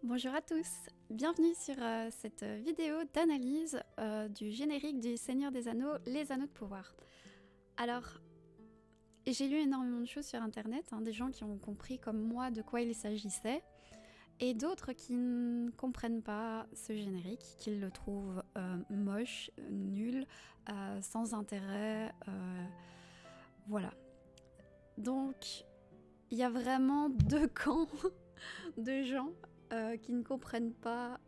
Bonjour à tous, bienvenue sur cette vidéo d'analyse du générique du Seigneur des Anneaux, les Anneaux de pouvoir. Alors, j'ai lu énormément de choses sur internet, des gens qui ont compris comme moi de quoi il s'agissait, et d'autres qui ne comprennent pas ce générique, qui le trouvent moche, nul, sans intérêt, voilà. Donc, il y a vraiment deux camps de gens qui ne comprennent pas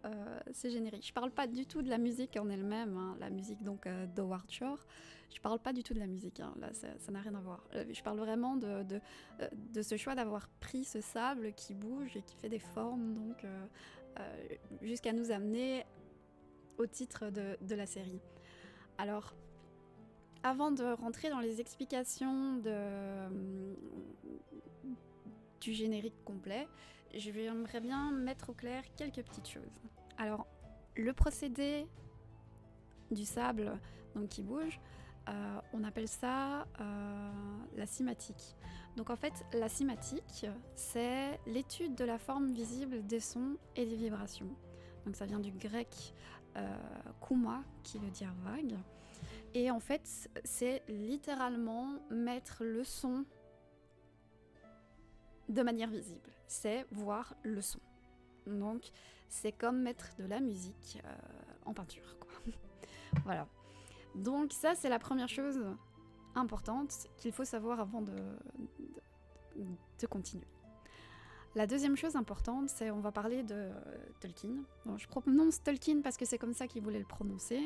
ces génériques. Je parle pas du tout de la musique en elle-même, la musique donc d'Howard Shore. Je parle pas du tout de la musique, là ça n'a rien à voir. Je parle vraiment de ce choix d'avoir pris ce sable qui bouge et qui fait des formes donc jusqu'à nous amener au titre de la série. Alors, avant de rentrer dans les explications du générique complet, j'aimerais bien mettre au clair quelques petites choses. Alors, le procédé du sable donc, qui bouge, on appelle ça la cinématique. Donc en fait, la cinématique, c'est l'étude de la forme visible des sons et des vibrations. Donc ça vient du grec kouma, qui veut dire vague. Et en fait, c'est littéralement mettre le son de manière visible, c'est voir le son. Donc c'est comme mettre de la musique en peinture, quoi. Voilà. Donc ça, c'est la première chose importante qu'il faut savoir avant de continuer. La deuxième chose importante, c'est on va parler de Tolkien. Bon, je prononce Tolkien parce que c'est comme ça qu'il voulait le prononcer,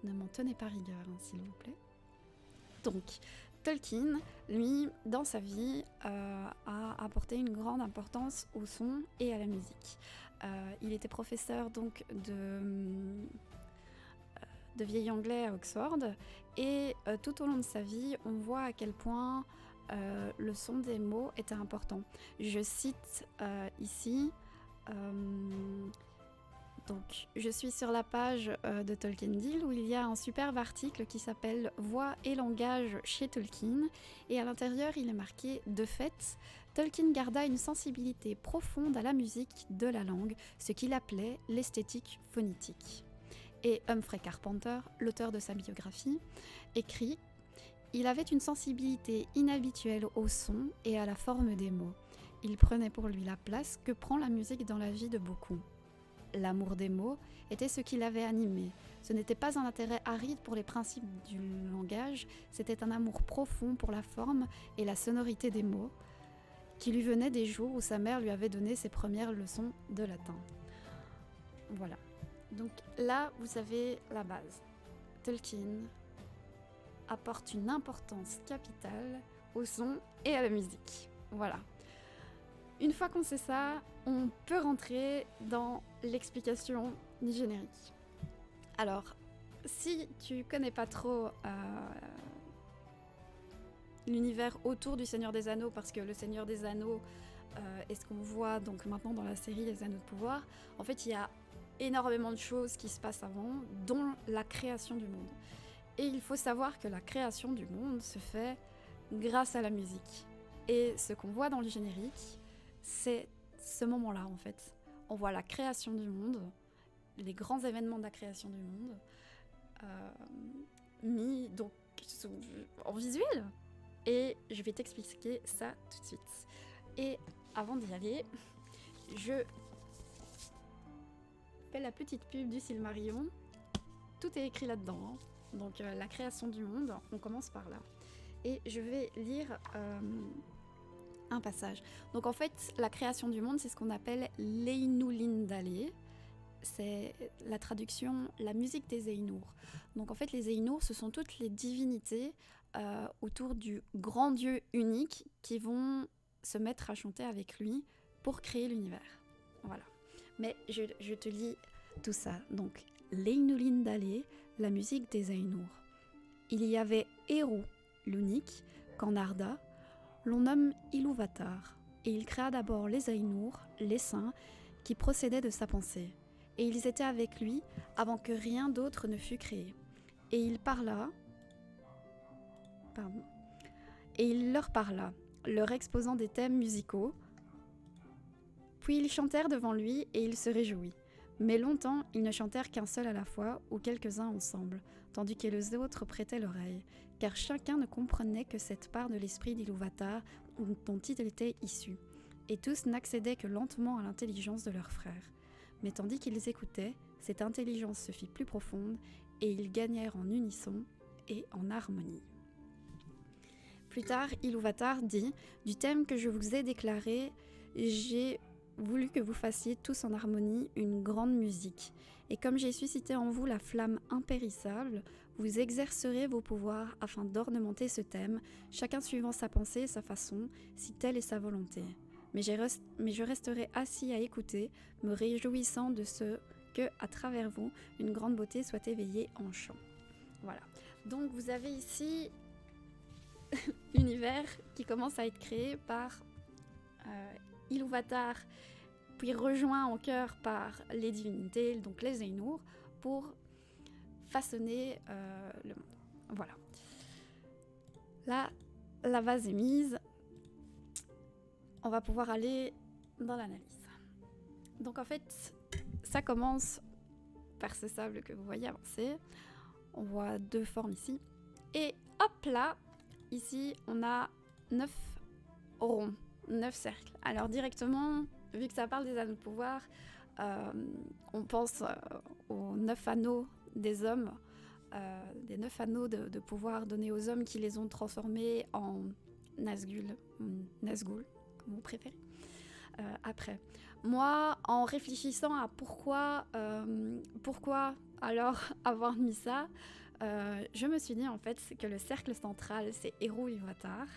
ne m'en tenez pas rigueur, s'il vous plaît. Donc, Tolkien, lui, dans sa vie, a apporté une grande importance au son et à la musique. Il était professeur donc de vieil anglais à Oxford, et tout au long de sa vie, on voit à quel point le son des mots était important. Je cite ici... Donc, je suis sur la page de Tolkien Deal où il y a un superbe article qui s'appelle Voix et langage chez Tolkien, et à l'intérieur il est marqué: de fait, Tolkien garda une sensibilité profonde à la musique de la langue, ce qu'il appelait l'esthétique phonétique. Et Humphrey Carpenter, l'auteur de sa biographie, écrit: il avait une sensibilité inhabituelle au son et à la forme des mots. Il prenait pour lui la place que prend la musique dans la vie de beaucoup. L'amour des mots était ce qui l'avait animé. Ce n'était pas un intérêt aride pour les principes du langage, c'était un amour profond pour la forme et la sonorité des mots, qui lui venait des jours où sa mère lui avait donné ses premières leçons de latin. Voilà. Donc là, vous avez la base. Tolkien apporte une importance capitale au son et à la musique. Voilà. Une fois qu'on sait ça, on peut rentrer dans l'explication du générique. Alors, si tu connais pas trop l'univers autour du Seigneur des Anneaux, parce que le Seigneur des Anneaux est ce qu'on voit donc maintenant dans la série Les Anneaux de pouvoir, en fait il y a énormément de choses qui se passent avant, dont la création du monde. Et il faut savoir que la création du monde se fait grâce à la musique. Et ce qu'on voit dans le générique, c'est ce moment-là en fait. On voit la création du monde, les grands événements de la création du monde, mis donc en visuel. Et je vais t'expliquer ça tout de suite. Et avant d'y aller, je fais la petite pub du Silmarillion. Tout est écrit là-dedans. Donc la création du monde, on commence par là. Et je vais lire un passage. Donc en fait, la création du monde, c'est ce qu'on appelle l'Einulindale. C'est la traduction, la musique des Ainur. Donc en fait, les Ainur, ce sont toutes les divinités autour du grand Dieu unique qui vont se mettre à chanter avec lui pour créer l'univers. Voilà. Mais je te lis tout ça. Donc, l'Einulindale, la musique des Ainur. Il y avait Eru, l'unique, qu'en Arda, l'on nomme Ilúvatar, et il créa d'abord les Ainur, les saints, qui procédaient de sa pensée. Et ils étaient avec lui avant que rien d'autre ne fût créé. Et il parla... Pardon. Et il leur parla, leur exposant des thèmes musicaux Puis ils chantèrent devant lui, et il se réjouit. Mais longtemps, ils ne chantèrent qu'un seul à la fois, ou quelques-uns ensemble, tandis que les autres prêtaient l'oreille, car chacun ne comprenait que cette part de l'esprit d'Iluvatar dont il était issu, et tous n'accédaient que lentement à l'intelligence de leur frère. Mais tandis qu'ils écoutaient, cette intelligence se fit plus profonde, et ils gagnèrent en unisson et en harmonie. Plus tard, Iluvatar dit « Du thème que je vous ai déclaré, j'ai voulu que vous fassiez tous en harmonie une grande musique. Et comme j'ai suscité en vous la flamme impérissable, vous exercerez vos pouvoirs afin d'ornementer ce thème, chacun suivant sa pensée et sa façon, si telle est sa volonté. Mais je resterai assis à écouter, me réjouissant de ce que, à travers vous, une grande beauté soit éveillée en chant. » Voilà. Donc vous avez ici l'univers qui commence à être créé par Iluvatar, puis rejoint en chœur par les divinités, donc les Ainur, pour façonner le monde. Voilà. Là, la base est mise. On va pouvoir aller dans l'analyse. Donc en fait, ça commence par ce sable que vous voyez avancer. On voit 2 formes ici. Et hop là, ici, on a 9 ronds, 9 cercles. Alors directement, vu que ça parle des anneaux de pouvoir, on pense aux 9 anneaux des hommes, des 9 anneaux de pouvoir donnés aux hommes qui les ont transformés en Nazgûl, Nazgûl, comme vous préférez. Après, moi, en réfléchissant à pourquoi alors avoir mis ça, je me suis dit en fait que le cercle central c'est Eru Ilúvatar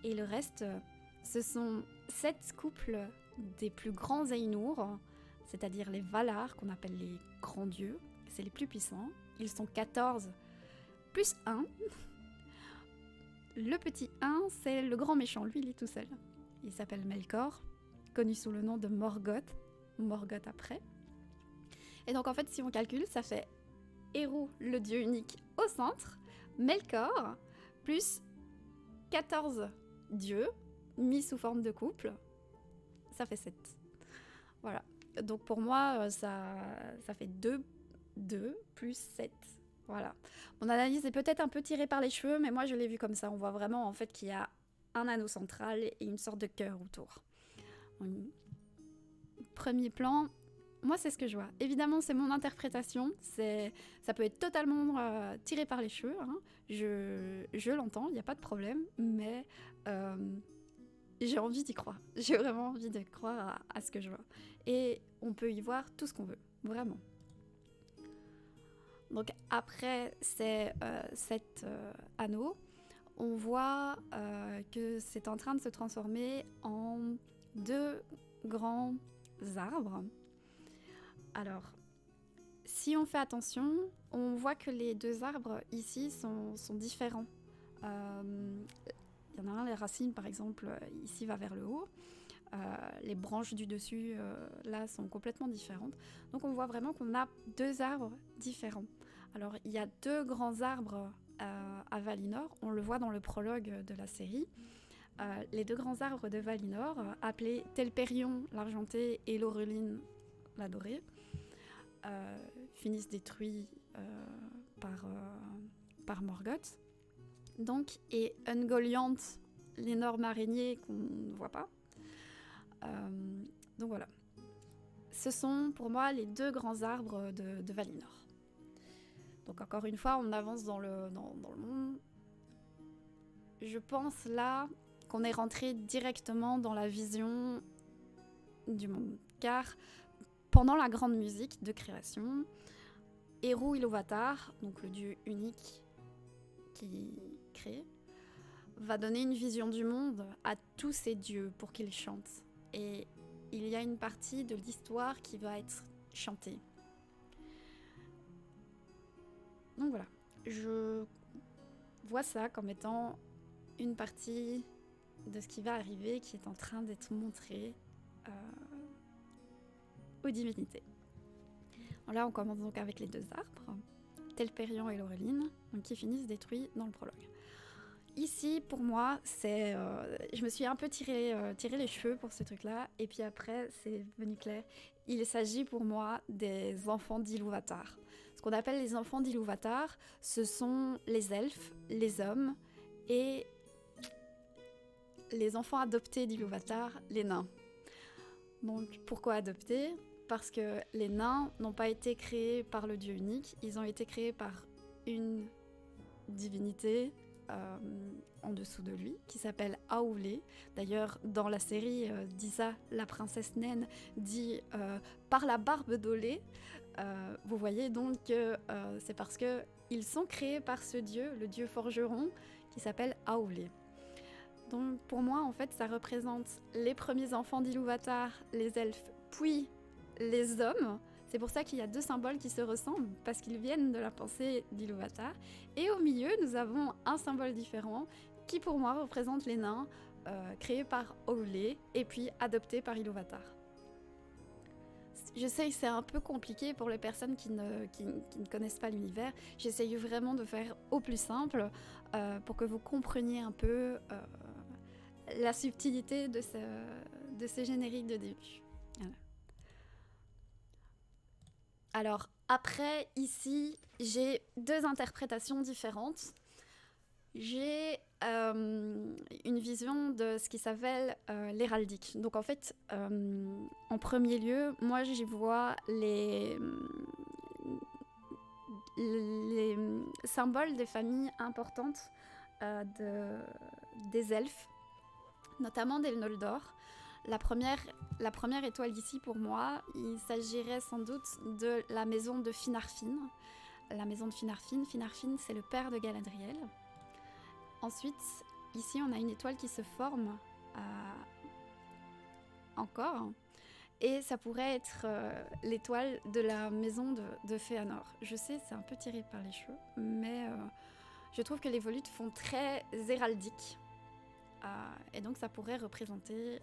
et le reste ce sont 7 couples des plus grands Ainur, c'est-à-dire les Valar qu'on appelle les grands dieux, c'est les plus puissants. Ils sont 14 plus 1. Le petit 1 c'est le grand méchant, lui il est tout seul. Il s'appelle Melkor, connu sous le nom de Morgoth, Morgoth après. Et donc en fait si on calcule ça fait Eru, le dieu unique, au centre, Melkor, plus 14 dieux, mis sous forme de couple, ça fait 7. Voilà. Donc pour moi, ça fait 2 plus 7. Voilà. Mon analyse est peut-être un peu tirée par les cheveux, mais moi je l'ai vu comme ça. On voit vraiment en fait qu'il y a un anneau central et une sorte de cœur autour. Premier plan, moi c'est ce que je vois. Évidemment c'est mon interprétation, ça peut être totalement tiré par les cheveux, hein. Je l'entends, il n'y a pas de problème, mais j'ai envie d'y croire. J'ai vraiment envie de croire à ce que je vois. Et on peut y voir tout ce qu'on veut, vraiment. Donc après ces 7 anneaux, on voit que c'est en train de se transformer en 2 grands arbres. Alors, si on fait attention, on voit que les 2 arbres ici sont différents. Il y en a un, les racines par exemple, ici va vers le haut. Les branches du dessus, là, sont complètement différentes. Donc on voit vraiment qu'on a 2 arbres différents. Alors il y a 2 grands arbres à Valinor, on le voit dans le prologue de la série. Les 2 grands arbres de Valinor, appelés Telperion l'argenté et Laureline la dorée, finissent détruits par Morgoth. Donc, et Ungoliant, l'énorme araignée qu'on ne voit pas. Donc voilà. Ce sont pour moi les 2 grands arbres de Valinor. Donc encore une fois, on avance dans le monde. Je pense là qu'on est rentré directement dans la vision du monde. Car pendant la grande musique de création, Eru Ilúvatar, donc le dieu unique qui crée, va donner une vision du monde à tous ces dieux pour qu'ils chantent. Et il y a une partie de l'histoire qui va être chantée. Donc voilà, je vois ça comme étant une partie de ce qui va arriver, qui est en train d'être montré aux divinités. Là, on commence donc avec les 2 arbres, Telperion et Laureline, qui finissent détruits dans le prologue. Ici, pour moi, je me suis un peu tiré les cheveux pour ce truc-là, et puis après, c'est devenu clair. Il s'agit pour moi des enfants d'Ilúvatar. Ce qu'on appelle les enfants d'Ilúvatar, ce sont les elfes, les hommes, et les enfants adoptés d'Ilúvatar, les nains. Donc, pourquoi adoptés ? Parce que les nains n'ont pas été créés par le dieu unique, ils ont été créés par une divinité en dessous de lui, qui s'appelle Aulé. D'ailleurs, dans la série, Disa, la princesse naine, dit par la barbe d'Olé. Vous voyez donc que c'est parce qu'ils sont créés par ce dieu, le dieu forgeron, qui s'appelle Aulé. Donc pour moi, en fait, ça représente les premiers enfants d'Ilúvatar, les elfes, puis les hommes. C'est pour ça qu'il y a deux symboles qui se ressemblent, parce qu'ils viennent de la pensée d'Ilúvatar. Et au milieu, nous avons un symbole différent, qui pour moi représente les nains, créés par Aulé, et puis adoptés par Ilúvatar. Je sais que c'est un peu compliqué pour les personnes qui ne connaissent pas l'univers. J'essaye vraiment de faire au plus simple, pour que vous compreniez un peu la subtilité de ce générique de début. Voilà. Alors, après, ici, j'ai deux interprétations différentes. J'ai une vision de ce qui s'appelle l'héraldique. Donc, en fait, en premier lieu, moi, j'y vois les symboles des familles importantes des elfes, notamment des Noldor. La première étoile ici pour moi, il s'agirait sans doute de la maison de Finarfin. La maison de Finarfin, c'est le père de Galadriel. Ensuite, ici on a une étoile qui se forme encore, et ça pourrait être l'étoile de la maison de Fëanor. Je sais, c'est un peu tiré par les cheveux, mais je trouve que les volutes font très héraldique. Et donc ça pourrait représenter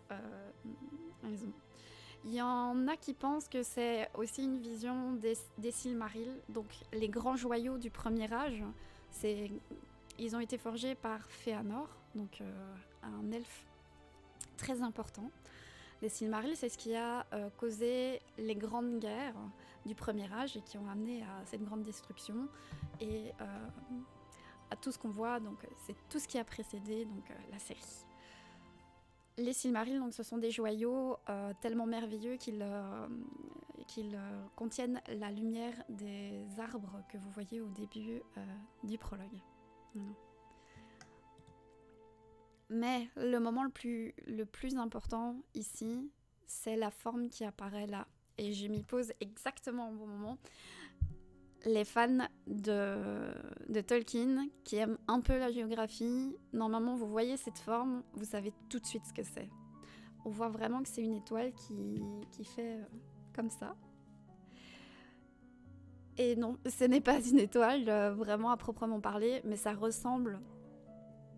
une maison. Il y en a qui pensent que c'est aussi une vision des Silmarils, donc les grands joyaux du premier âge. Ils ont été forgés par Fëanor, donc un elfe très important. Les Silmarils, c'est ce qui a causé les grandes guerres du premier âge et qui ont amené à cette grande destruction et à tout ce qu'on voit, donc c'est tout ce qui a précédé donc, la série. Les Silmarils, donc, ce sont des joyaux tellement merveilleux qu'ils contiennent la lumière des arbres que vous voyez au début du prologue. Mais le moment le plus important ici, c'est la forme qui apparaît là. Et je m'y pose exactement au bon moment. Les fans de Tolkien qui aiment un peu la géographie, normalement vous voyez cette forme, vous savez tout de suite ce que c'est. On voit vraiment que c'est une étoile qui fait comme ça. Et non, ce n'est pas une étoile vraiment à proprement parler, mais ça ressemble,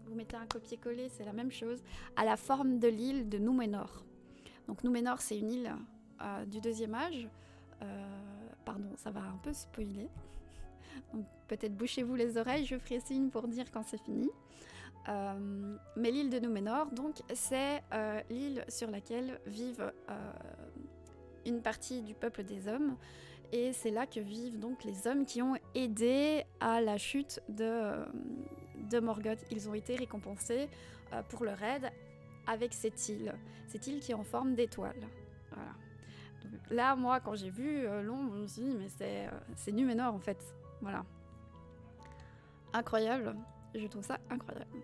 vous mettez un copier-coller, c'est la même chose, à la forme de l'île de Númenor. Donc Númenor, c'est une île du deuxième âge. Pardon, ça va un peu spoiler. Donc peut-être bouchez-vous les oreilles, je ferai signe pour dire quand c'est fini. Mais l'île de Númenor, donc, c'est l'île sur laquelle vivent une partie du peuple des hommes. Et c'est là que vivent donc les hommes qui ont aidé à la chute de Morgoth. Ils ont été récompensés pour leur aide avec cette île qui est en forme d'étoile. Voilà. Donc là, moi, quand j'ai vu l'ombre, je me suis dit, mais c'est Númenor en fait. Voilà. Incroyable. Je trouve ça incroyable.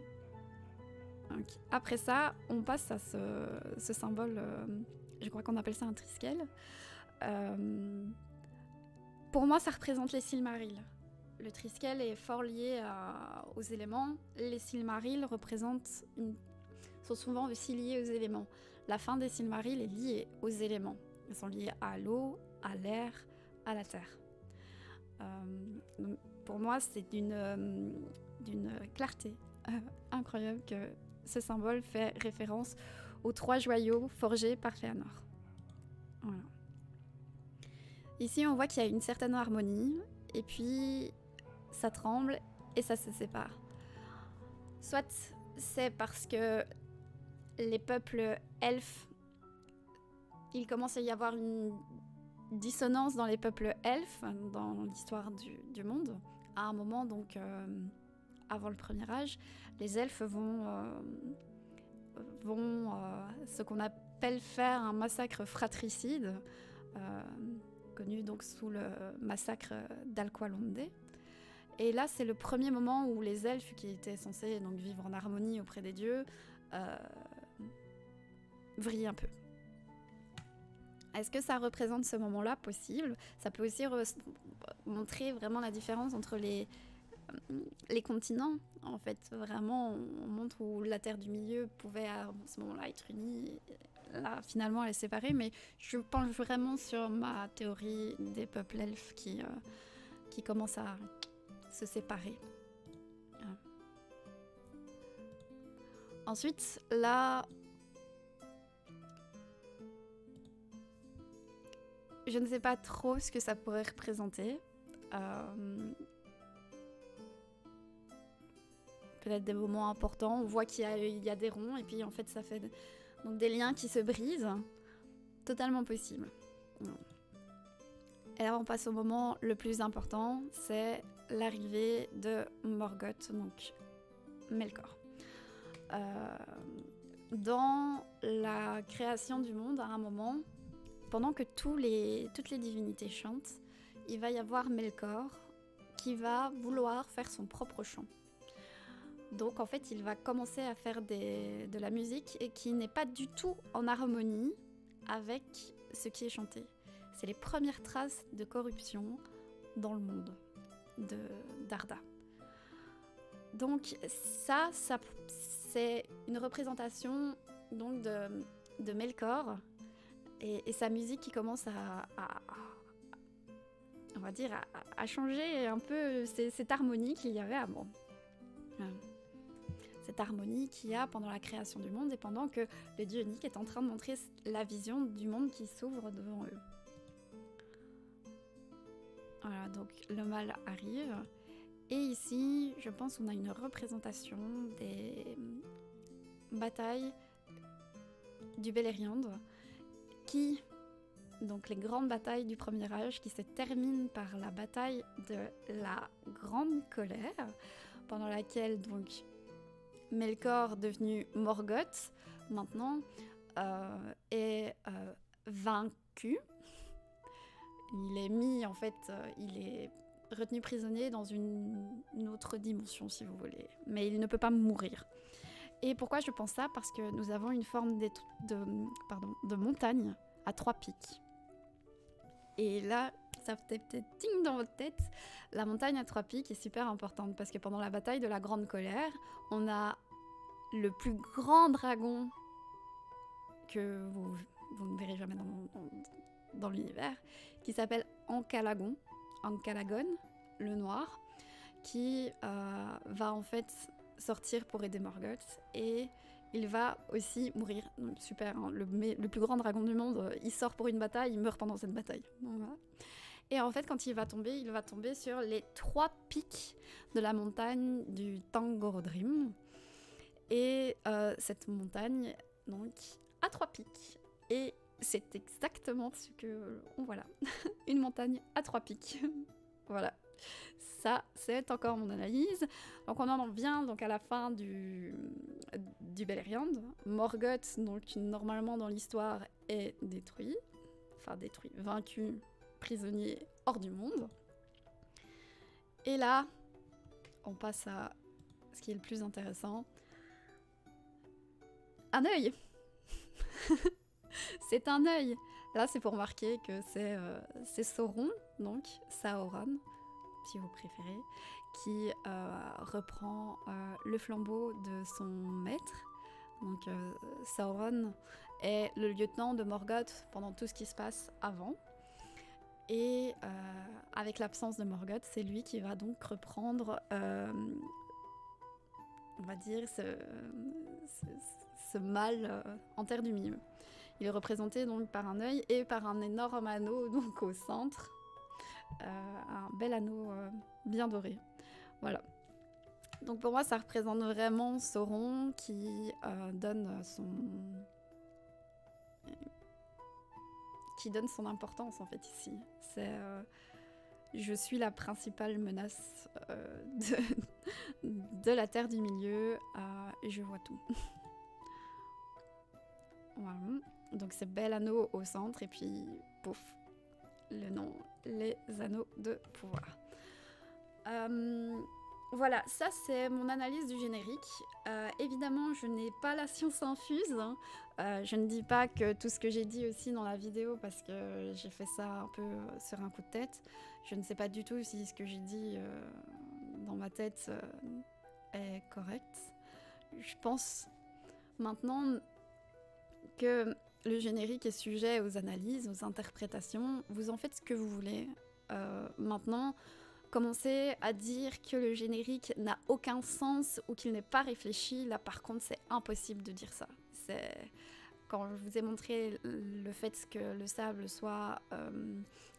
Okay. Après ça, on passe à ce symbole, je crois qu'on appelle ça un triskel. Pour moi, ça représente les Silmarils. Le triskel est fort lié aux éléments. Les Silmarils sont souvent aussi liés aux éléments. La fin des Silmarils est liée aux éléments. Ils sont liés à l'eau, à l'air, à la terre. Donc pour moi, c'est d'une clarté incroyable que ce symbole fait référence aux 3 joyaux forgés par Fëanor. Voilà. Ici, on voit qu'il y a une certaine harmonie, et puis ça tremble et ça se sépare. Soit c'est parce que les peuples elfes, il commence à y avoir une dissonance dans les peuples elfes, dans l'histoire du monde. À un moment, donc, avant le Premier Âge, les elfes vont ce qu'on appelle faire un massacre fratricide, connu donc sous le massacre d'Alqualondé. Et là, c'est le premier moment où les elfes, qui étaient censés donc vivre en harmonie auprès des dieux, vrillent un peu. Est-ce que ça représente ce moment-là possible? Ça peut aussi montrer vraiment la différence entre les continents. En fait, vraiment, on montre où la Terre du Milieu pouvait à ce moment-là être unie. Là, finalement, elle est séparée, mais je penche vraiment sur ma théorie des peuples elfes qui commencent à se séparer. Ensuite, là, je ne sais pas trop ce que ça pourrait représenter. Peut-être des moments importants. On voit qu'il y a des ronds et puis en fait ça fait donc des liens qui se brisent. Totalement possible. Et là on passe au moment le plus important, c'est l'arrivée de Morgoth, donc Melkor. Dans la création du monde, à un moment, pendant que toutes les divinités chantent, il va y avoir Melkor qui va vouloir faire son propre chant. Donc en fait, il va commencer à faire de la musique et qui n'est pas du tout en harmonie avec ce qui est chanté. C'est les premières traces de corruption dans le monde d'Arda. Donc ça c'est une représentation donc de Melkor et sa musique qui commence on va dire à changer un peu cette harmonie qu'il y avait avant. Cette harmonie qu'il y a pendant la création du monde et pendant que le dieu unique est en train de montrer la vision du monde qui s'ouvre devant eux. Voilà, donc le mal arrive. Et ici, je pense qu'on a une représentation des batailles du Beleriand qui, donc les grandes batailles du Premier Âge, qui se terminent par la bataille de la Grande Colère, pendant laquelle donc Melkor, devenu Morgoth, maintenant, est vaincu. Il est mis, en fait, il est retenu prisonnier dans une autre dimension, si vous voulez. Mais il ne peut pas mourir. Et pourquoi je pense ça? Parce que nous avons une forme de montagne à 3 pics. Et là, ça fait peut-être ting dans votre tête. La montagne à 3 pics est super importante parce que pendant la bataille de la Grande Colère, on a le plus grand dragon que vous ne verrez jamais dans l'univers, qui s'appelle Ankalagon, le noir, qui va en fait sortir pour aider Morgoth et il va aussi mourir. Donc, super, hein, le plus grand dragon du monde, il sort pour une bataille, il meurt pendant cette bataille. Voilà. Et en fait, quand il va tomber sur les 3 pics de la montagne du Tangorodrim. Et cette montagne, donc, a 3 pics. Et c'est exactement ce que... Voilà, une montagne à 3 pics. Voilà. Ça, c'est encore mon analyse. Donc on en vient donc à la fin du Beleriand. Morgoth, donc normalement dans l'histoire, est détruit. Enfin détruit, vaincu, prisonnier hors du monde. Et là, on passe à ce qui est le plus intéressant. Un œil. C'est un œil. Là, c'est pour marquer que c'est Sauron, donc Sauron, si vous préférez, qui reprend le flambeau de son maître. Donc Sauron est le lieutenant de Morgoth pendant tout ce qui se passe avant. Et avec l'absence de Morgoth, c'est lui qui va donc reprendre, on va dire, ce mal en terre du milieu. Il est représenté donc par un œil et par un énorme anneau donc au centre. Un bel anneau bien doré. Voilà. Donc pour moi, ça représente vraiment Sauron qui donne son importance en fait ici. Je suis la principale menace de la Terre du Milieu et je vois tout. Voilà. Donc c'est Bel Anneau au centre et puis pouf, le nom, les Anneaux de pouvoir. Voilà, ça c'est mon analyse du générique. Évidemment, je n'ai pas la science infuse. Hein. Je ne dis pas que tout ce que j'ai dit aussi dans la vidéo, parce que j'ai fait ça un peu sur un coup de tête. Je ne sais pas du tout si ce que j'ai dit dans ma tête est correct. Je pense maintenant que le générique est sujet aux analyses, aux interprétations. Vous en faites ce que vous voulez. Maintenant, commencer à dire que le générique n'a aucun sens ou qu'il n'est pas réfléchi, là par contre c'est impossible de dire ça. Quand je vous ai montré le fait que le sable soit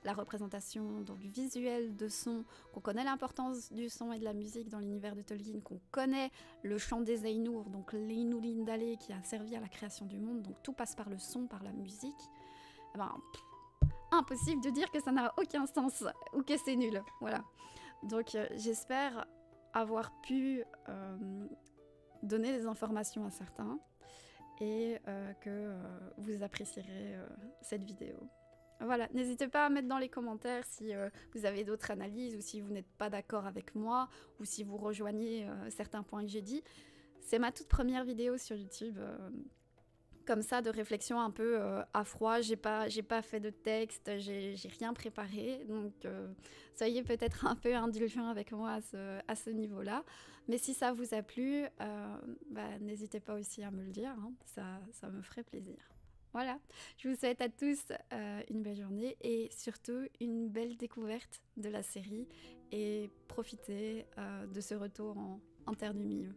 la représentation donc, visuelle de son, qu'on connaît l'importance du son et de la musique dans l'univers de Tolkien, qu'on connaît le chant des Ainur, donc l'Inulindale qui a servi à la création du monde, donc tout passe par le son, par la musique, eh ben, impossible de dire que ça n'a aucun sens ou que c'est nul. Voilà. Donc j'espère avoir pu donner des informations à certains et que vous apprécierez cette vidéo. Voilà, n'hésitez pas à mettre dans les commentaires si vous avez d'autres analyses ou si vous n'êtes pas d'accord avec moi ou si vous rejoignez certains points que j'ai dit. C'est ma toute première vidéo sur YouTube. Comme ça, de réflexion un peu à froid. J'ai pas fait de texte, j'ai rien préparé. Donc, soyez peut-être un peu indulgents avec moi à ce niveau-là. Mais si ça vous a plu, n'hésitez pas aussi à me le dire. Hein. Ça me ferait plaisir. Voilà. Je vous souhaite à tous une belle journée et surtout une belle découverte de la série. Et profitez de ce retour en Terre du Milieu.